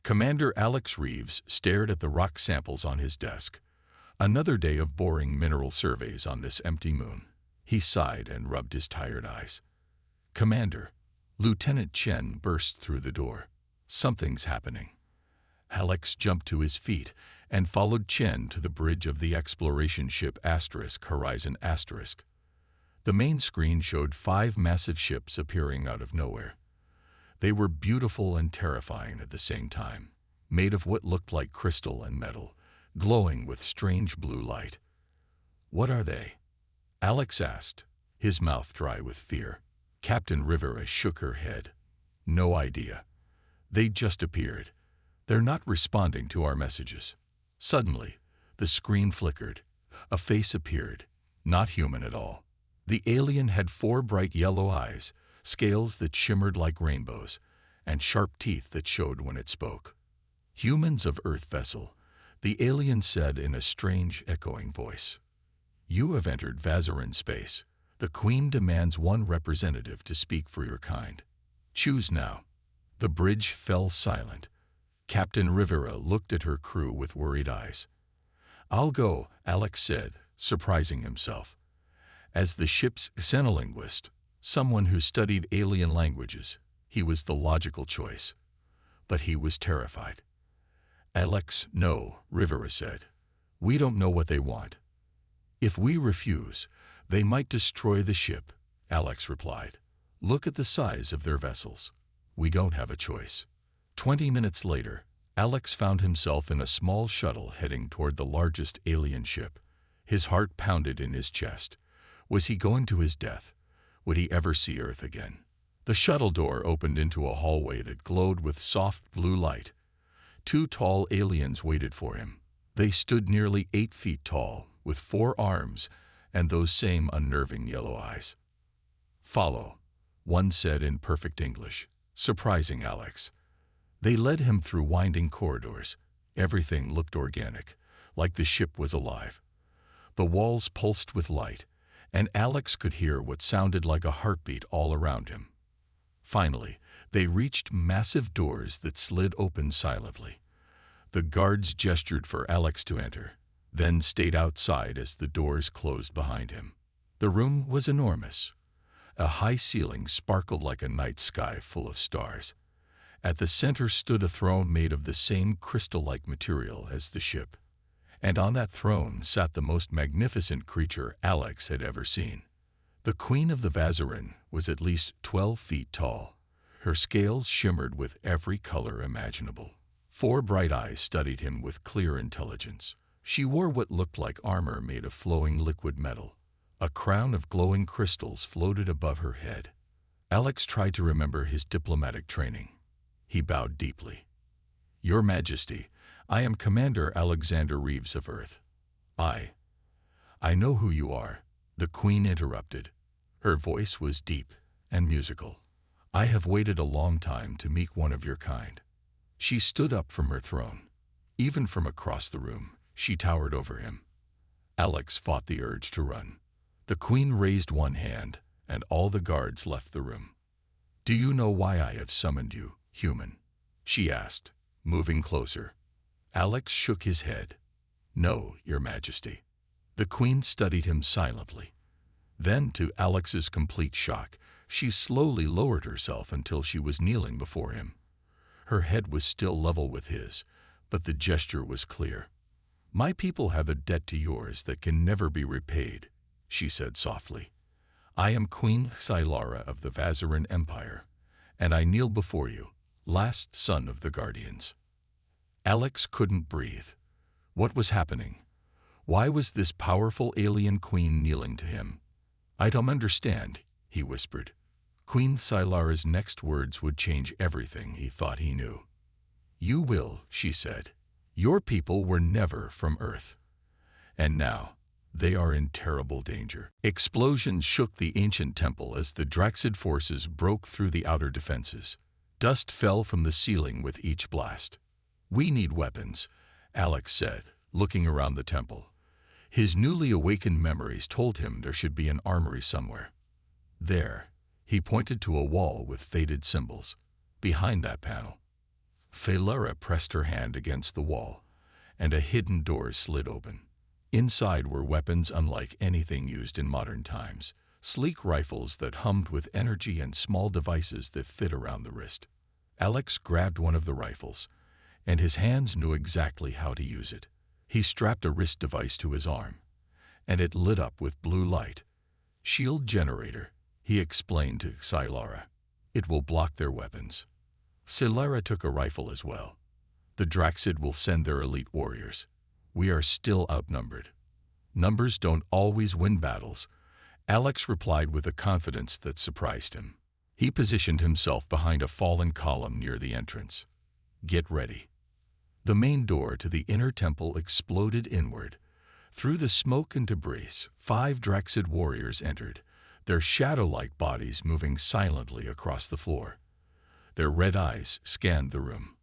Commander Alex Reeves stared at the rock samples on his desk. Another day of boring mineral surveys on this empty moon. He sighed and rubbed his tired eyes. "Commander," Lieutenant Chen burst through the door. "Something's happening." Alex jumped to his feet and followed Chen to the bridge of the exploration ship Horizon. The main screen showed 5 massive ships appearing out of nowhere. They were beautiful and terrifying at the same time, made of what looked like crystal and metal, glowing with strange blue light. "What are they?" Alex asked, his mouth dry with fear. Captain Rivera shook her head. "No idea. They just appeared. They're not responding to our messages." Suddenly, the screen flickered. A face appeared, not human at all. The alien had 4 bright yellow eyes, scales that shimmered like rainbows, and sharp teeth that showed when it spoke. "Humans of Earth vessel," the alien said in a strange, echoing voice. "You have entered Vazarin space. The Queen demands one representative to speak for your kind. Choose now." The bridge fell silent. Captain Rivera looked at her crew with worried eyes. "I'll go," Alex said, surprising himself. As the ship's xenolinguist, someone who studied alien languages, he was the logical choice. But he was terrified. "Alex, no," Rivera said. "We don't know what they want." "If we refuse, they might destroy the ship," Alex replied. "Look at the size of their vessels. We don't have a choice." 20 minutes later, Alex found himself in a small shuttle heading toward the largest alien ship. His heart pounded in his chest. Was he going to his death? Would he ever see Earth again? The shuttle door opened into a hallway that glowed with soft blue light. 2 tall aliens waited for him. They stood nearly 8 feet tall, with 4 arms and those same unnerving yellow eyes. "Follow," one said in perfect English, surprising Alex. They led him through winding corridors. Everything looked organic, like the ship was alive. The walls pulsed with light, and Alex could hear what sounded like a heartbeat all around him. Finally, they reached massive doors that slid open silently. The guards gestured for Alex to enter, then stayed outside as the doors closed behind him. The room was enormous. A high ceiling sparkled like a night sky full of stars. At the center stood a throne made of the same crystal-like material as the ship. And on that throne sat the most magnificent creature Alex had ever seen. The Queen of the Vazarin was at least 12 feet tall. Her scales shimmered with every color imaginable. 4 bright eyes studied him with clear intelligence. She wore what looked like armor made of flowing liquid metal. A crown of glowing crystals floated above her head. Alex tried to remember his diplomatic training. He bowed deeply. "Your Majesty, I am Commander Alexander Reeves of Earth." I know who you are," the Queen interrupted. Her voice was deep and musical. "I have waited a long time to meet one of your kind." She stood up from her throne. Even from across the room, she towered over him. Alex fought the urge to run. The Queen raised one hand, and all the guards left the room. "Do you know why I have summoned you, human?" she asked, moving closer. Alex shook his head. "No, Your Majesty." The Queen studied him silently. Then, to Alex's complete shock, she slowly lowered herself until she was kneeling before him. Her head was still level with his, but the gesture was clear. "My people have a debt to yours that can never be repaid," she said softly. "I am Queen Xylara of the Vazarin Empire, and I kneel before you, last son of the Guardians." Alex couldn't breathe. What was happening? Why was this powerful alien queen kneeling to him? "I don't understand," he whispered. Queen Xylara's next words would change everything he thought he knew. "You will," she said. "Your people were never from Earth. And now, they are in terrible danger." Explosions shook the ancient temple as the Draxid forces broke through the outer defenses. Dust fell from the ceiling with each blast. "We need weapons," Alex said, looking around the temple. His newly awakened memories told him there should be an armory somewhere. There, he pointed to a wall with faded symbols. Behind that panel. Phalara pressed her hand against the wall, and a hidden door slid open. Inside were weapons unlike anything used in modern times, sleek rifles that hummed with energy and small devices that fit around the wrist. Alex grabbed one of the rifles, and his hands knew exactly how to use it. He strapped a wrist device to his arm, and it lit up with blue light. Shield generator, he explained to Phalara. It will block their weapons. Phalara took a rifle as well. The Draxid will send their elite warriors. We are still outnumbered. Numbers don't always win battles, Alex replied with a confidence that surprised him. He positioned himself behind a fallen column near the entrance. Get ready. The main door to the inner temple exploded inward. Through the smoke and debris, 5 Draxid warriors entered, their shadow-like bodies moving silently across the floor. Their red eyes scanned the room.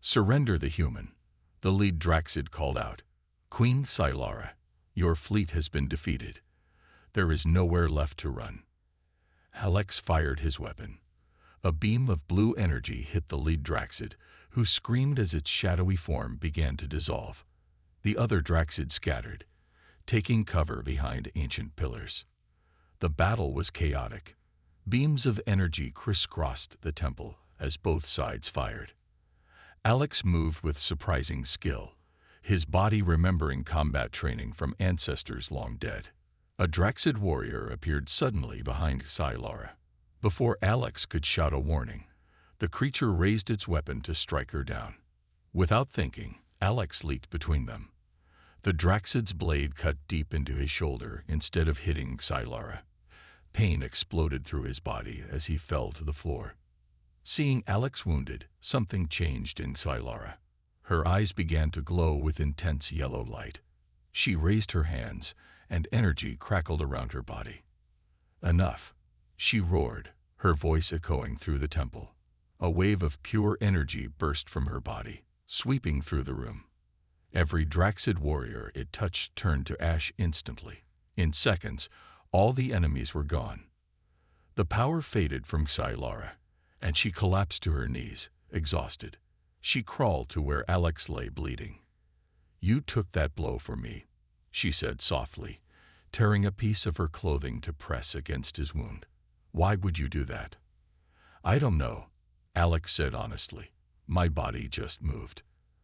Surrender the human, the lead Draxid called out. Queen Phalara, your fleet has been defeated. There is nowhere left to run. Alex fired his weapon. A beam of blue energy hit the lead Draxid, who screamed as its shadowy form began to dissolve. The other Draxid scattered, taking cover behind ancient pillars. The battle was chaotic. Beams of energy crisscrossed the temple as both sides fired. Alex moved with surprising skill, his body remembering combat training from ancestors long dead. A Draxid warrior appeared suddenly behind Phalara. Before Alex could shout a warning, the creature raised its weapon to strike her down. Without thinking, Alex leaped between them. The Draxid's blade cut deep into his shoulder instead of hitting Phalara. Pain exploded through his body as he fell to the floor. Seeing Alex wounded, something changed in Phalara. Her eyes began to glow with intense yellow light. She raised her hands, and energy crackled around her body. Enough, she roared, her voice echoing through the temple. A wave of pure energy burst from her body, sweeping through the room. Every Draxid warrior it touched turned to ash instantly. In seconds, all the enemies were gone. The power faded from Phalara, and she collapsed to her knees, exhausted. She crawled to where Alex lay bleeding. You took that blow for me, she said softly, tearing a piece of her clothing to press against his wound. Why would you do that? I don't know, Alex said honestly. My body just moved.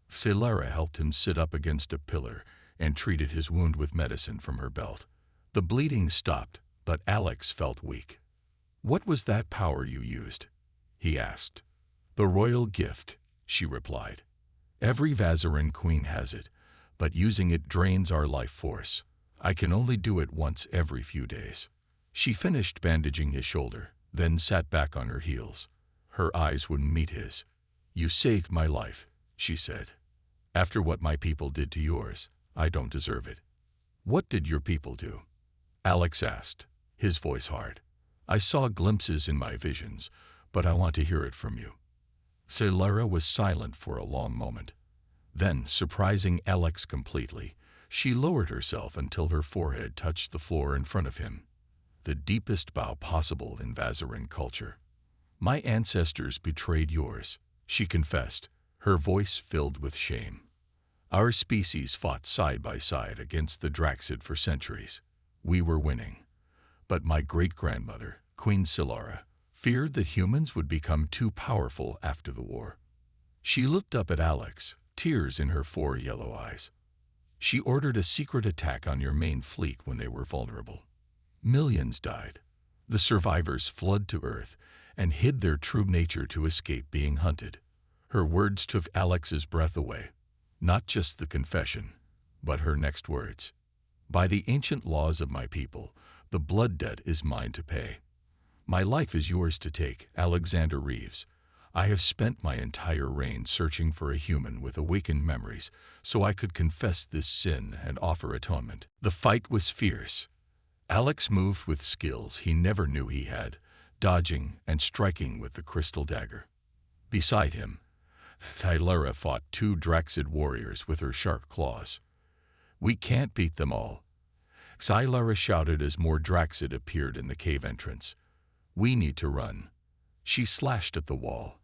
Phalara helped him sit up against a pillar and treated his wound with medicine from her belt. The bleeding stopped, but Alex felt weak. What was that power you used? He asked. The royal gift, she replied. Every Vazarin queen has it, but using it drains our life force. I can only do it once every few days. She finished bandaging his shoulder, then sat back on her heels. Her eyes wouldn't meet his. You saved my life, she said. After what my people did to yours, I don't deserve it. What did your people do? Alex asked, his voice hard. I saw glimpses in my visions, but I want to hear it from you. Phalara was silent for a long moment. Then, surprising Alex completely, she lowered herself until her forehead touched the floor in front of him. The deepest bow possible in Vazarin culture. My ancestors betrayed yours, she confessed, her voice filled with shame. Our species fought side by side against the Draxid for centuries. We were winning. But my great-grandmother, Queen Phalara, feared that humans would become too powerful after the war. She looked up at Alex, tears in her 4 yellow eyes. She ordered a secret attack on your main fleet when they were vulnerable. Millions died. The survivors fled to Earth and hid their true nature to escape being hunted. Her words took Alex's breath away. Not just the confession, but her next words. By the ancient laws of my people, the blood debt is mine to pay. My life is yours to take, Alexander Reeves. I have spent my entire reign searching for a human with awakened memories so I could confess this sin and offer atonement. The fight was fierce. Alex moved with skills he never knew he had, dodging and striking with the crystal dagger. Beside him, Phalara fought 2 Draxid warriors with her sharp claws. We can't beat them all, Phalara shouted as more Draxid appeared in the cave entrance. We need to run. She slashed at the wall,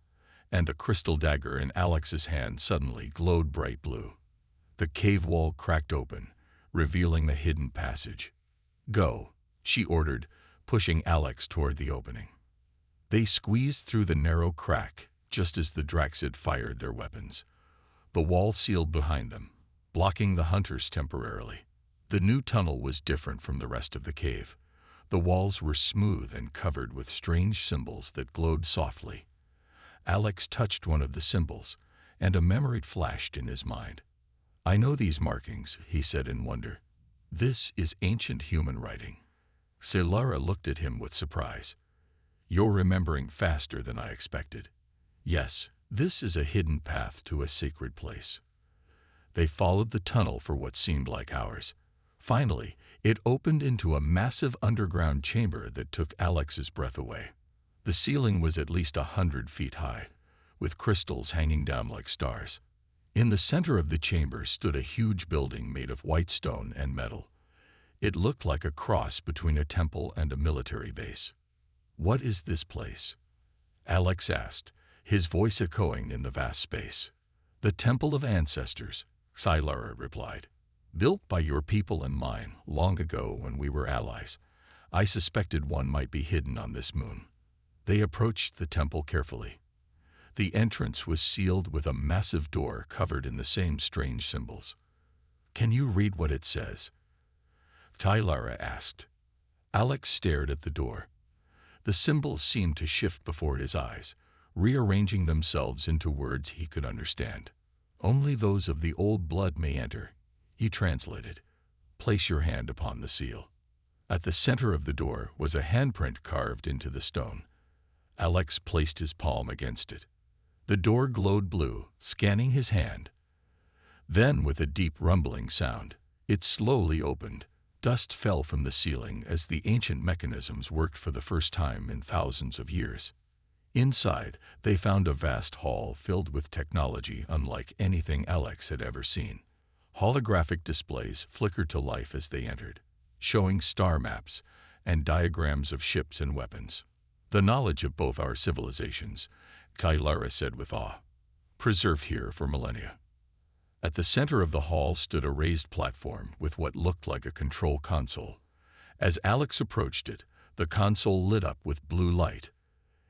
and the crystal dagger in Alex's hand suddenly glowed bright blue. The cave wall cracked open, revealing the hidden passage. "Go," she ordered, pushing Alex toward the opening. They squeezed through the narrow crack just as the Draxid fired their weapons. The wall sealed behind them, blocking the hunters temporarily. The new tunnel was different from the rest of the cave. The walls were smooth and covered with strange symbols that glowed softly. Alex touched one of the symbols, and a memory flashed in his mind. "I know these markings," he said in wonder. "This is ancient human writing." Solara looked at him with surprise. "You're remembering faster than I expected." "Yes, this is a hidden path to a sacred place." They followed the tunnel for what seemed like hours. Finally, it opened into a massive underground chamber that took Alex's breath away. The ceiling was at least 100 feet high, with crystals hanging down like stars. In the center of the chamber stood a huge building made of white stone and metal. It looked like a cross between a temple and a military base. "What is this place?" Alex asked, his voice echoing in the vast space. "The Temple of Ancestors," Solara replied. "Built by your people and mine long ago when we were allies. I suspected one might be hidden on this moon." They approached the temple carefully. The entrance was sealed with a massive door covered in the same strange symbols. "Can you read what it says?" Solara asked. Alex stared at the door. The symbols seemed to shift before his eyes, rearranging themselves into words he could understand. "Only those of the old blood may enter," he translated. "Place your hand upon the seal." At the center of the door was a handprint carved into the stone. Alex placed his palm against it. The door glowed blue, scanning his hand. Then, with a deep rumbling sound, it slowly opened. Dust fell from the ceiling as the ancient mechanisms worked for the first time in thousands of years. Inside, they found a vast hall filled with technology unlike anything Alex had ever seen. Holographic displays flickered to life as they entered, showing star maps and diagrams of ships and weapons. "The knowledge of both our civilizations," Solara said with awe, "preserved here for millennia." At the center of the hall stood a raised platform with what looked like a control console. As Alex approached it, the console lit up with blue light.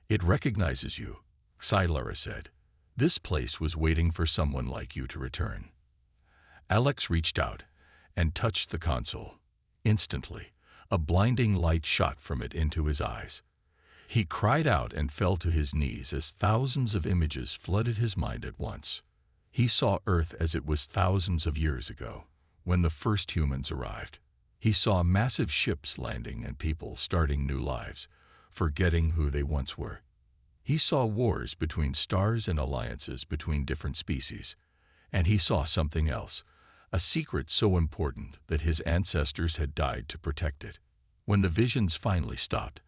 "It recognizes you," Solara said. "This place was waiting for someone like you to return." Alex reached out and touched the console. Instantly, a blinding light shot from it into his eyes. He cried out and fell to his knees as thousands of images flooded his mind at once. He saw Earth as it was thousands of years ago, when the first humans arrived. He saw massive ships landing and people starting new lives, forgetting who they once were. He saw wars between stars and alliances between different species. And he saw something else, a secret so important that his ancestors had died to protect it. When the visions finally stopped,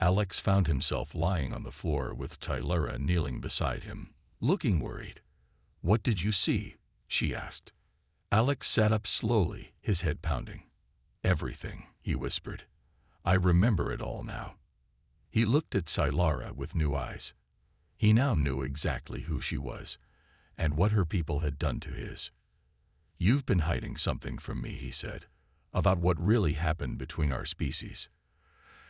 Alex found himself lying on the floor with Solara kneeling beside him, looking worried. "What did you see?" she asked. Alex sat up slowly, his head pounding. "Everything," he whispered. "I remember it all now." He looked at Solara with new eyes. He now knew exactly who she was, and what her people had done to his. "You've been hiding something from me," he said, "about what really happened between our species."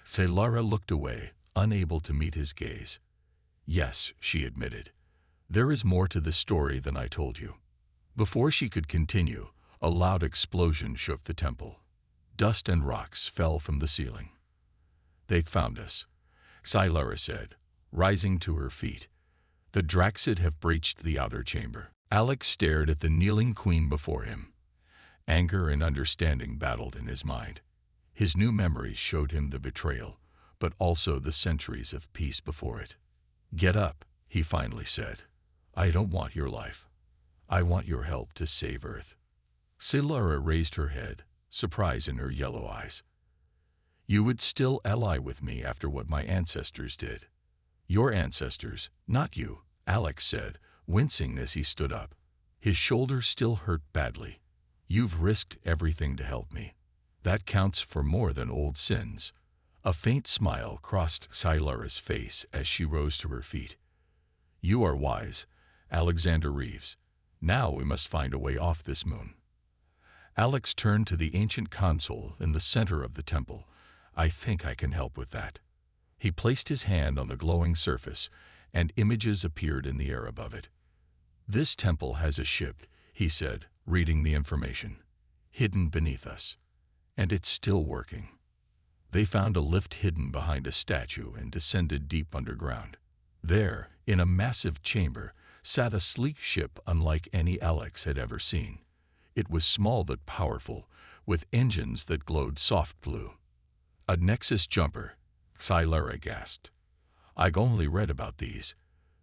Solara looked away, unable to meet his gaze. "Yes," she admitted. "There is more to this story than I told you." Before she could continue, a loud explosion shook the temple. Dust and rocks fell from the ceiling. "They found us," Solara said, rising to her feet. "The Draxid have breached the outer chamber." Alex stared at the kneeling queen before him. Anger and understanding battled in his mind. His new memories showed him the betrayal, but also the centuries of peace before it. "Get up," he finally said. "I don't want your life. I want your help to save Earth." Solara raised her head, surprise in her yellow eyes. "You would still ally with me after what my ancestors did." "Your ancestors, not you," Alex said, wincing as he stood up. His shoulder still hurt badly. "You've risked everything to help me. That counts for more than old sins." A faint smile crossed Solara's face as she rose to her feet. You are wise, Alexander Reeves. Now we must find a way off this moon. Alex turned to the ancient console in the center of the temple. I think I can help with that. He placed his hand on the glowing surface, and images appeared in the air above it. This temple has a ship, he said, reading the information, hidden beneath us. And it's still working. They found a lift hidden behind a statue and descended deep underground. There, in a massive chamber, sat a sleek ship unlike any Alex had ever seen. It was small but powerful, with engines that glowed soft blue. A Nexus jumper, Sci-Fi gasped. I've only read about these.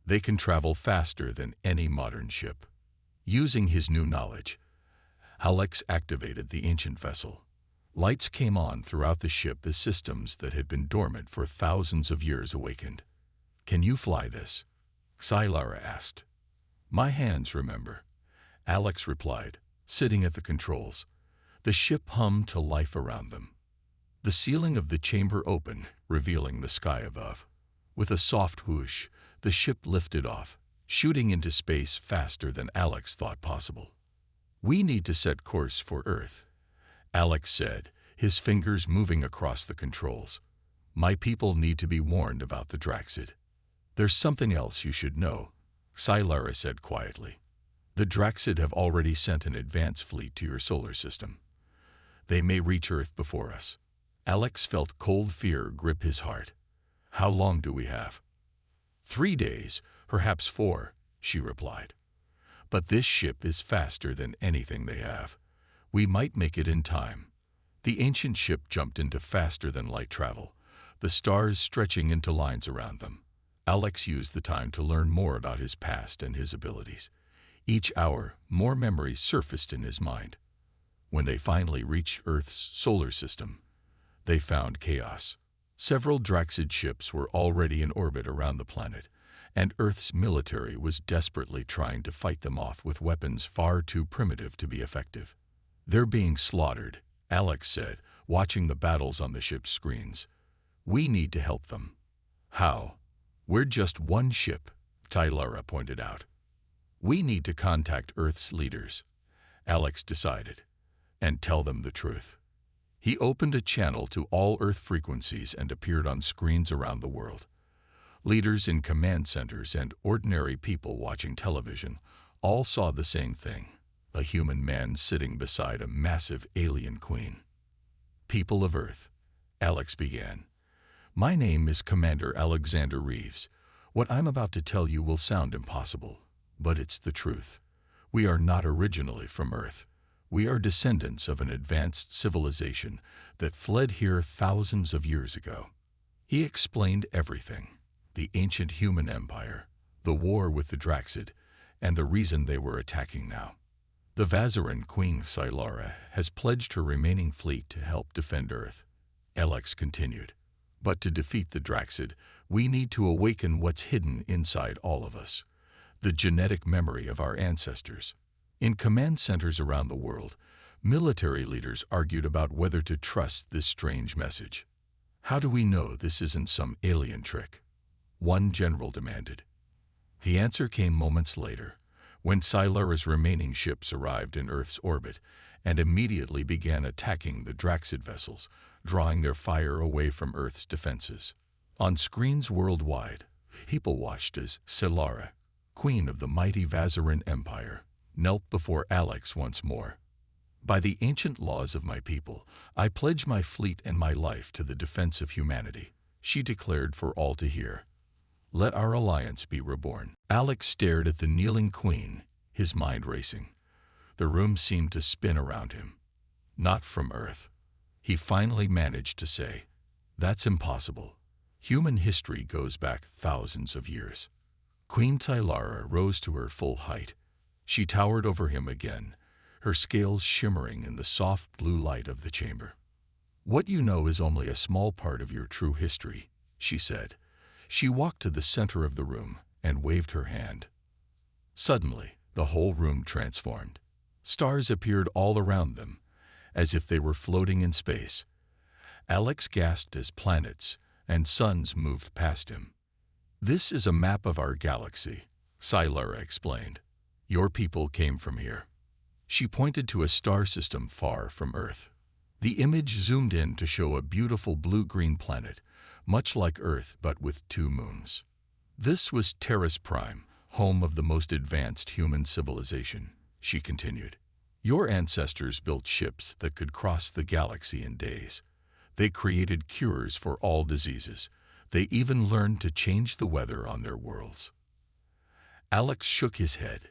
They can travel faster than any modern ship. Using his new knowledge, Alex activated the ancient vessel. Lights came on throughout the ship as systems that had been dormant for thousands of years awakened. Can you fly this? Sci-Fi asked. My hands, remember, Alex replied, sitting at the controls. The ship hummed to life around them. The ceiling of the chamber opened, revealing the sky above. With a soft whoosh, the ship lifted off, shooting into space faster than Alex thought possible. We need to set course for Earth, Alex said, his fingers moving across the controls. My people need to be warned about the Draxid. There's something else you should know, Sci-Fi said quietly. The Draxid have already sent an advance fleet to your solar system. They may reach Earth before us. Alex felt cold fear grip his heart. How long do we have? 3 days, perhaps 4, she replied. But this ship is faster than anything they have. We might make it in time. The ancient ship jumped into faster-than-light travel, the stars stretching into lines around them. Alex used the time to learn more about his past and his abilities. Each hour, more memories surfaced in his mind. When they finally reached Earth's solar system, they found chaos. Several Draxid ships were already in orbit around the planet, and Earth's military was desperately trying to fight them off with weapons far too primitive to be effective. They're being slaughtered, Alex said, watching the battles on the ship's screens. We need to help them. How? We're just one ship, Sci-Fi pointed out. We need to contact Earth's leaders, Alex decided, and tell them the truth. He opened a channel to all Earth frequencies and appeared on screens around the world. Leaders in command centers and ordinary people watching television all saw the same thing, a human man sitting beside a massive alien queen. People of Earth, Alex began. My name is Commander Alexander Reeves. What I'm about to tell you will sound impossible, but it's the truth. We are not originally from Earth. We are descendants of an advanced civilization that fled here thousands of years ago. He explained everything: the ancient human empire, the war with the Draxid, and the reason they were attacking now. The Vazaran Queen Sci-Fi has pledged her remaining fleet to help defend Earth, Alex continued. But to defeat the Draxid, we need to awaken what's hidden inside all of us, the genetic memory of our ancestors. In command centers around the world, military leaders argued about whether to trust this strange message. How do we know this isn't some alien trick? One general demanded. The answer came moments later, when Sci-Fi's remaining ships arrived in Earth's orbit and immediately began attacking the Draxid vessels, drawing their fire away from Earth's defenses. On screens worldwide, people watched as Sci-Fi, queen of the mighty Vazaran Empire, knelt before Alex once more. By the ancient laws of my people, I pledge my fleet and my life to the defense of humanity, she declared for all to hear. Let our alliance be reborn. Alex stared at the kneeling queen, his mind racing. The room seemed to spin around him. Not from Earth. He finally managed to say, that's impossible. Human history goes back thousands of years. Queen Sci-Fi rose to her full height. She towered over him again, her scales shimmering in the soft blue light of the chamber. What you know is only a small part of your true history, she said. She walked to the center of the room and waved her hand. Suddenly, the whole room transformed. Stars appeared all around them, as if they were floating in space. Alex gasped as planets and suns moved past him. This is a map of our galaxy, Sci-Fi explained. Your people came from here. She pointed to a star system far from Earth. The image zoomed in to show a beautiful blue-green planet, much like Earth but with 2 moons. This was Terrace Prime, home of the most advanced human civilization, she continued. Your ancestors built ships that could cross the galaxy in days. They created cures for all diseases. They even learned to change the weather on their worlds. Alex shook his head.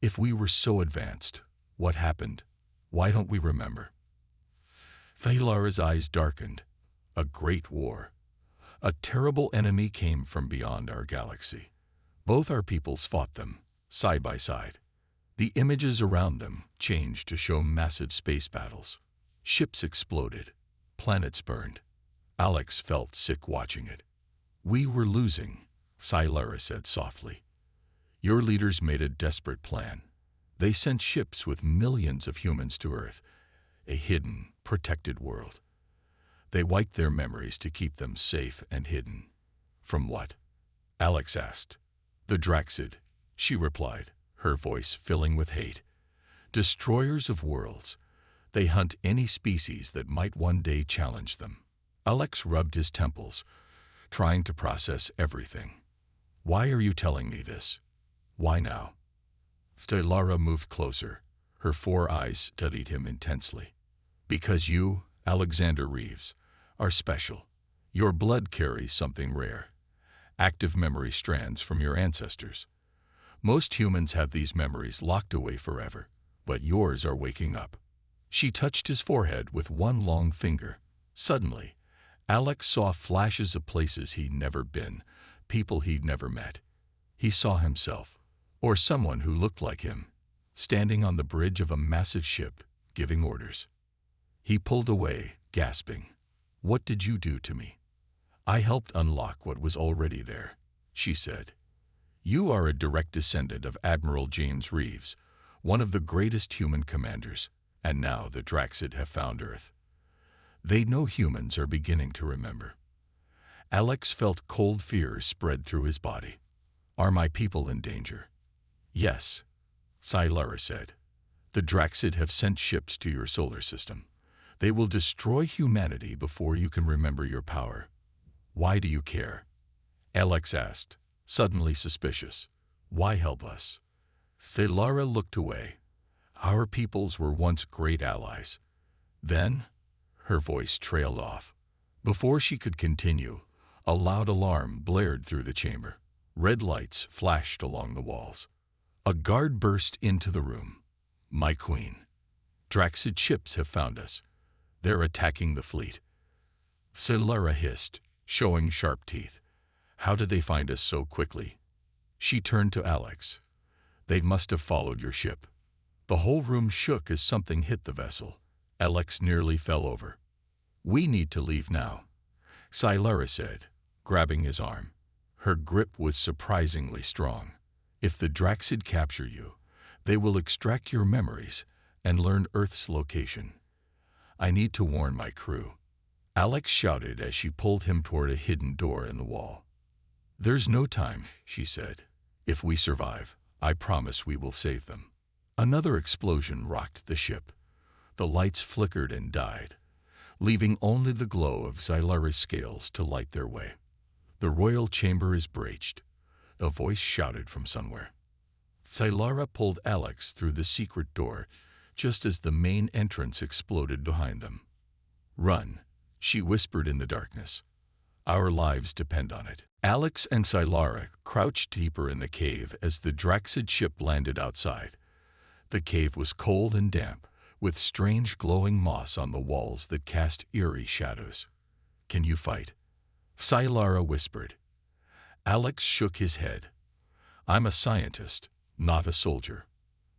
If we were so advanced, what happened? Why don't we remember? Thalara's eyes darkened. A great war. A terrible enemy came from beyond our galaxy. Both our peoples fought them, side by side. The images around them changed to show massive space battles. Ships exploded. Planets burned. Alex felt sick watching it. We were losing, Sci-Fi said softly. Your leaders made a desperate plan. They sent ships with millions of humans to Earth, a hidden, protected world. They wiped their memories to keep them safe and hidden. From what? Alex asked. The Draxid, she replied, her voice filling with hate. Destroyers of worlds. They hunt any species that might one day challenge them. Alex rubbed his temples, trying to process everything. Why are you telling me this? Why now? Stellara moved closer. Her 4 eyes studied him intensely. Because you, Alexander Reeves, are special. Your blood carries something rare. Active memory strands from your ancestors. Most humans have these memories locked away forever, but yours are waking up. She touched his forehead with 1 long finger. Suddenly, Alex saw flashes of places he'd never been, people he'd never met. He saw himself, or someone who looked like him, standing on the bridge of a massive ship, giving orders. He pulled away, gasping. What did you do to me? I helped unlock what was already there, she said. You are a direct descendant of Admiral James Reeves, one of the greatest human commanders, and now the Draxid have found Earth. They know humans are beginning to remember. Alex felt cold fear spread through his body. Are my people in danger? Yes, Sci-Fi said. The Draxid have sent ships to your solar system. They will destroy humanity before you can remember your power. Why do you care? Alex asked, suddenly suspicious. Why help us? Thallara looked away. Our peoples were once great allies. Then, her voice trailed off. Before she could continue, a loud alarm blared through the chamber. Red lights flashed along the walls. A guard burst into the room. My queen. Draxid ships have found us. They're attacking the fleet. Thallara hissed, showing sharp teeth. How did they find us so quickly? She turned to Alex. They must have followed your ship. The whole room shook as something hit the vessel. Alex nearly fell over. We need to leave now, Sci-Fi said, grabbing his arm. Her grip was surprisingly strong. If the Draxid capture you, they will extract your memories and learn Earth's location. I need to warn my crew. Alex shouted as she pulled him toward a hidden door in the wall. There's no time, she said. If we survive, I promise we will save them. Another explosion rocked the ship. The lights flickered and died, leaving only the glow of Xylara's scales to light their way. The royal chamber is breached, a voice shouted from somewhere. Xylara pulled Alex through the secret door just as the main entrance exploded behind them. Run, she whispered in the darkness. Our lives depend on it. Alex and Xylara crouched deeper in the cave as the Draxid ship landed outside. The cave was cold and damp, with strange glowing moss on the walls that cast eerie shadows. Can you fight? Xylara whispered. Alex shook his head. I'm a scientist, not a soldier.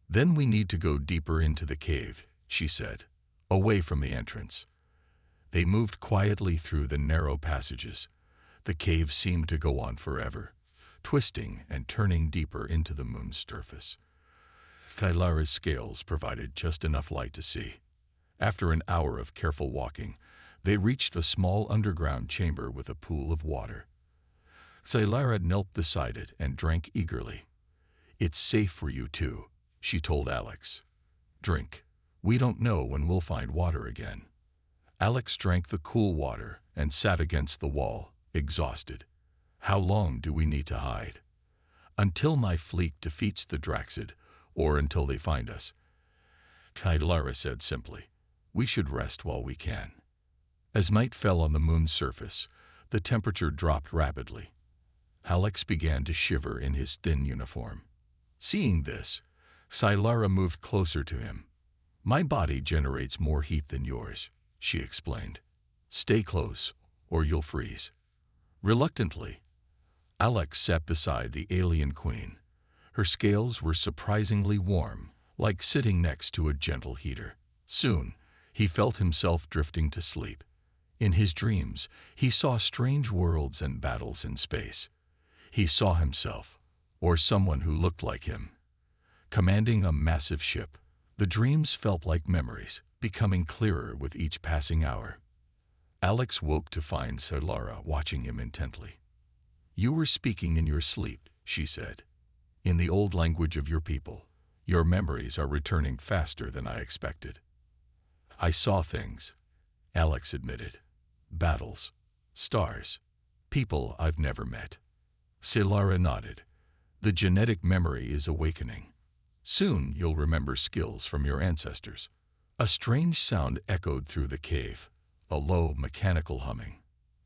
Then we need to go deeper into the cave, she said, away from the entrance. They moved quietly through the narrow passages. The cave seemed to go on forever, twisting and turning deeper into the moon's surface. Xylara's scales provided just enough light to see. After an hour of careful walking, they reached a small underground chamber with a pool of water. Sylara knelt beside it and drank eagerly. "It's safe for you too," she told Alex. "Drink. We don't know when we'll find water again." Alex drank the cool water and sat against the wall, exhausted. "How long do we need to hide?" "Until my fleet defeats the Draxid, or until they find us," Sylara said simply. "We should rest while we can." As night fell on the moon's surface, the temperature dropped rapidly. Alex began to shiver in his thin uniform. Seeing this, Sylara moved closer to him. "My body generates more heat than yours," she explained. "Stay close, or you'll freeze." Reluctantly, Alex sat beside the alien queen. Her scales were surprisingly warm, like sitting next to a gentle heater. Soon, he felt himself drifting to sleep. In his dreams, he saw strange worlds and battles in space. He saw himself, or someone who looked like him, commanding a massive ship. The dreams felt like memories, becoming clearer with each passing hour. Alex woke to find Sylara watching him intently. "You were speaking in your sleep," she said. "In the old language of your people. Your memories are returning faster than I expected." "I saw things," Alex admitted. "Battles, stars, people I've never met." Sylara nodded. "The genetic memory is awakening. Soon you'll remember skills from your ancestors." A strange sound echoed through the cave, a low, mechanical humming.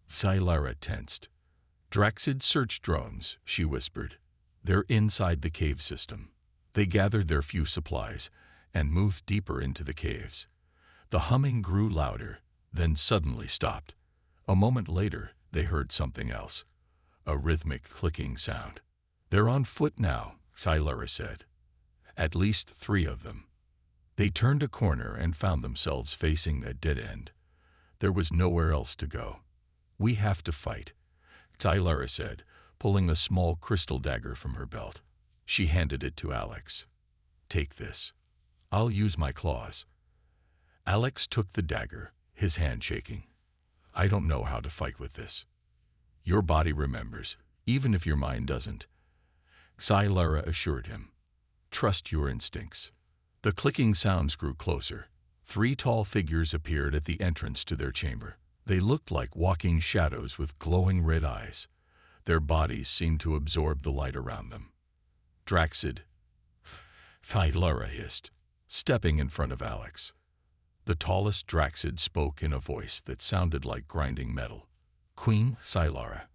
Sylara tensed. "Draxid search drones," she whispered. "They're inside the cave system." They gathered their few supplies and moved deeper into the caves. The humming grew louder, then suddenly stopped. A moment later, they heard something else, a rhythmic clicking sound. "They're on foot now," Sylara said. "At least 3 of them." They turned a corner and found themselves facing a dead end. There was nowhere else to go. "We have to fight," Sylara said, pulling a small crystal dagger from her belt. She handed it to Alex. "Take this. I'll use my claws." Alex took the dagger, his hand shaking. "I don't know how to fight with this." "Your body remembers, even if your mind doesn't," Sylara assured him. "Trust your instincts." The clicking sounds grew closer. 3 tall figures appeared at the entrance to their chamber. They looked like walking shadows with glowing red eyes. Their bodies seemed to absorb the light around them. "Draxid," Sylara hissed, stepping in front of Alex. The tallest Draxid spoke in a voice that sounded like grinding metal. "Queen Sylara,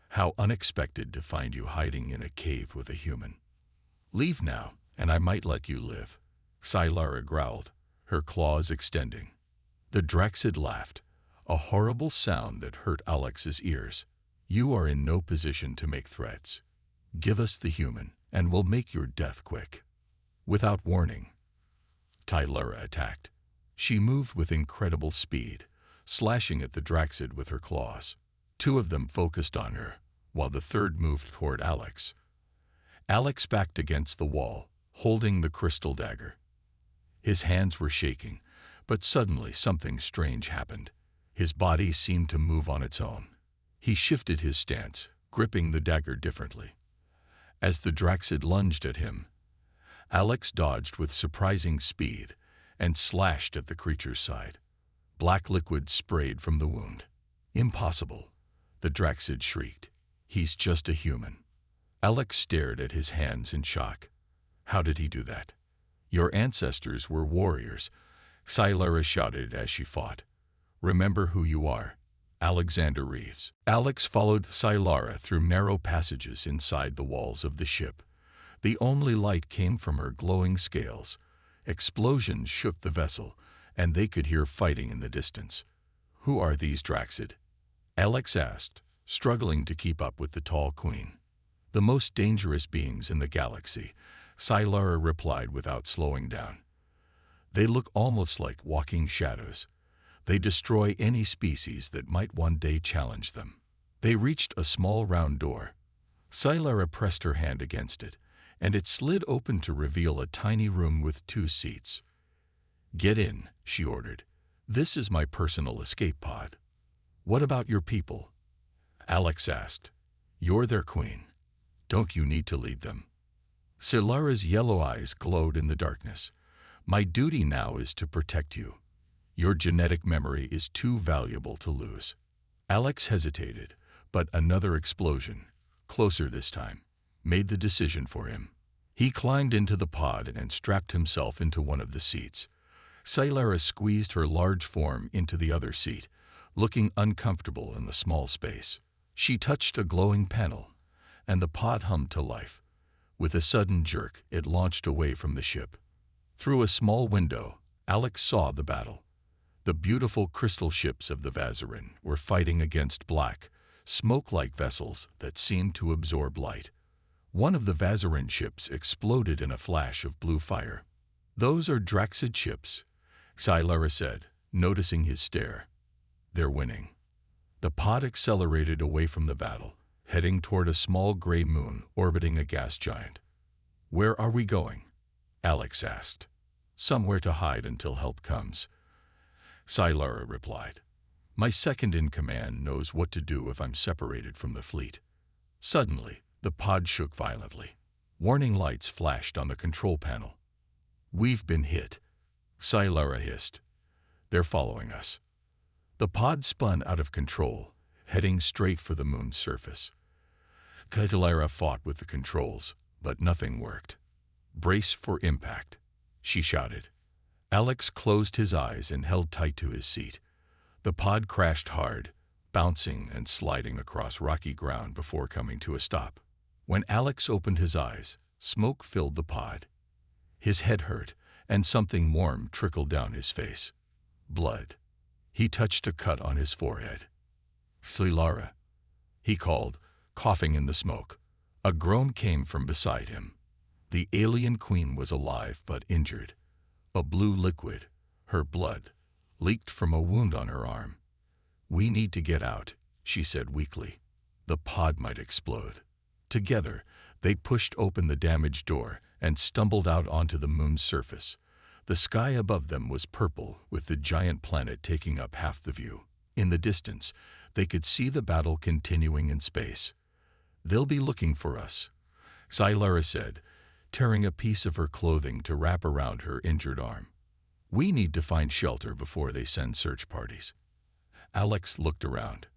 how unexpected to find you hiding in a cave with a human. Leave now, and I might let you live." Sylara growled, her claws extending. The Draxid laughed, a horrible sound that hurt Alex's ears. "You are in no position to make threats. Give us the human, and we'll make your death quick." Without warning, Sylara attacked. She moved with incredible speed, slashing at the Draxid with her claws. 2 of them focused on her, while the third moved toward Alex. Alex backed against the wall, holding the crystal dagger. His hands were shaking, but suddenly something strange happened. His body seemed to move on its own. He shifted his stance, gripping the dagger differently. As the Draxid lunged at him, Alex dodged with surprising speed and slashed at the creature's side. Black liquid sprayed from the wound. "Impossible," the Draxid shrieked. "He's just a human." Alex stared at his hands in shock. "How did he do that?" "Your ancestors were warriors," Sylara shouted as she fought. "Remember who you are. Alexander Reeves." Alex followed Sylara through narrow passages inside the walls of the ship. The only light came from her glowing scales. Explosions shook the vessel, and they could hear fighting in the distance. "Who are these Draxid?" Alex asked, struggling to keep up with the tall queen. "The most dangerous beings in the galaxy," Sylara replied without slowing down. "They look almost like walking shadows. They destroy any species that might one day challenge them." They reached a small round door. Sylara pressed her hand against it, and it slid open to reveal a tiny room with 2 seats. "Get in," she ordered. "This is my personal escape pod." "What about your people?" Alex asked. You're their queen. Don't you need to lead them? Silara's yellow eyes glowed in the darkness. My duty now is to protect you. Your genetic memory is too valuable to lose. Alex hesitated, but another explosion, closer this time, made the decision for him. He climbed into the pod and strapped himself into one of the seats. Silara squeezed her large form into the other seat, looking uncomfortable in the small space. She touched a glowing panel, and the pod hummed to life. With a sudden jerk, it launched away from the ship. Through a small window, Alex saw the battle. The beautiful crystal ships of the Vazarin were fighting against black, smoke-like vessels that seemed to absorb light. One of the Vazarin ships exploded in a flash of blue fire. Those are Draxid ships, Silara said, noticing his stare. They're winning. The pod accelerated away from the battle, heading toward a small gray moon orbiting a gas giant. Where are we going? Alex asked. Somewhere to hide until help comes. Silara replied. My second-in-command knows what to do if I'm separated from the fleet. Suddenly, the pod shook violently. Warning lights flashed on the control panel. We've been hit, Silara hissed. They're following us. The pod spun out of control, heading straight for the moon's surface. Silara fought with the controls, but nothing worked. Brace for impact, she shouted. Alex closed his eyes and held tight to his seat. The pod crashed hard, bouncing and sliding across rocky ground before coming to a stop. When Alex opened his eyes, smoke filled the pod. His head hurt, and something warm trickled down his face. Blood. He touched a cut on his forehead. Silara, he called, coughing in the smoke. A groan came from beside him. The alien queen was alive but injured. A blue liquid, her blood, leaked from a wound on her arm. We need to get out, she said weakly. The pod might explode. Together, they pushed open the damaged door and stumbled out onto the moon's surface. The sky above them was purple, with the giant planet taking up half the view. In the distance, they could see the battle continuing in space. They'll be looking for us, Silara said, tearing a piece of her clothing to wrap around her injured arm. We need to find shelter before they send search parties. Alex looked around.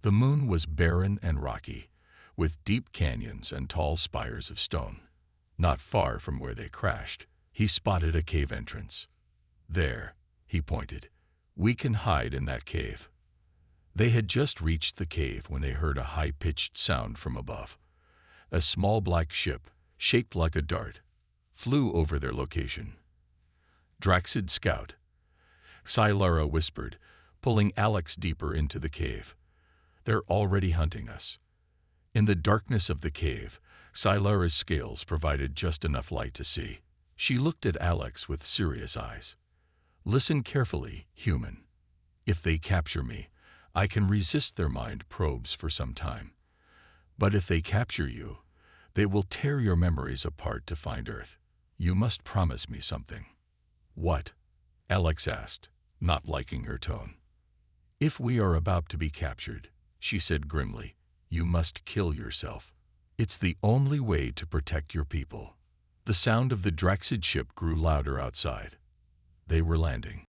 The moon was barren and rocky, with deep canyons and tall spires of stone. Not far from where they crashed, he spotted a cave entrance. There, he pointed. We can hide in that cave. They had just reached the cave when they heard a high-pitched sound from above. A small black ship, shaped like a dart, flew over their location. Draxid Scout, Silara whispered, pulling Alex deeper into the cave. They're already hunting us. In the darkness of the cave, Silara's scales provided just enough light to see. She looked at Alex with serious eyes. Listen carefully, human. If they capture me, I can resist their mind probes for some time. But if they capture you, they will tear your memories apart to find Earth. You must promise me something. What? Alex asked, not liking her tone. If we are about to be captured, she said grimly, you must kill yourself. It's the only way to protect your people. The sound of the Draxid ship grew louder outside. They were landing.